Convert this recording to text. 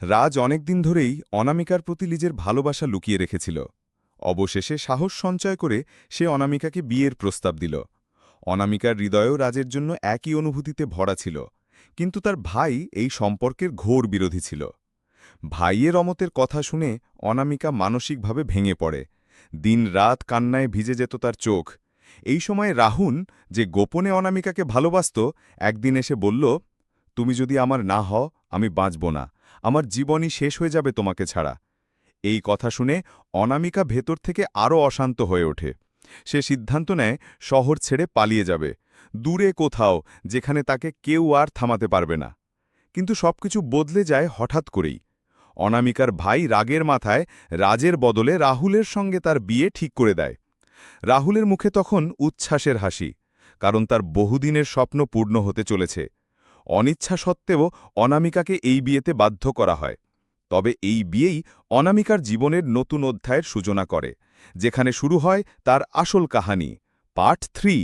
রাজ অনেকদিন ধরেই অনামিকার প্রতি নিজের ভালোবাসা লুকিয়ে রেখেছিল। অবশেষে সাহস সঞ্চয় করে সে অনামিকাকে বিয়ের প্রস্তাব দিল। অনামিকার হৃদয়েও রাজের জন্য একই অনুভূতিতে ভরা ছিল, কিন্তু তার ভাই এই সম্পর্কের ঘোর বিরোধী ছিল। ভাইয়ের অমতের কথা শুনে অনামিকা মানসিকভাবে ভেঙে পড়ে। দিন-রাত কান্নায় ভিজে যেত তার চোখ। এই সময় রাহুল, যে গোপনে অনামিকাকে ভালোবাসত, একদিন এসে বলল, তুমি যদি আমার না হও, আমি বাঁচব না। আমার জীবনই শেষ হয়ে যাবে তোমাকে ছাড়া। এই কথা শুনে অনামিকা ভেতর থেকে আরও অশান্ত হয়ে ওঠে। সে সিদ্ধান্ত নেয় শহর ছেড়ে পালিয়ে যাবে, দূরে কোথাও, যেখানে তাকে কেউ আর থামাতে পারবে না। কিন্তু সবকিছু বদলে যায় হঠাৎ করেই। অনামিকার ভাই রাগের মাথায় রাজের বদলে রাহুলের সঙ্গে তার বিয়ে ঠিক করে দেয়। রাহুলের মুখে তখন উচ্ছ্বাসের হাসি, কারণ তার বহুদিনের স্বপ্ন পূর্ণ হতে চলেছে। অনিচ্ছা সত্ত্বেও অনামিকাকে এই বিয়েতে বাধ্য করা হয়। তবে এই বিয়েই অনামিকার জীবনের নতুন অধ্যায়ের সূচনা করে, যেখানে শুরু হয় তার আসল কাহিনী, পার্ট 3।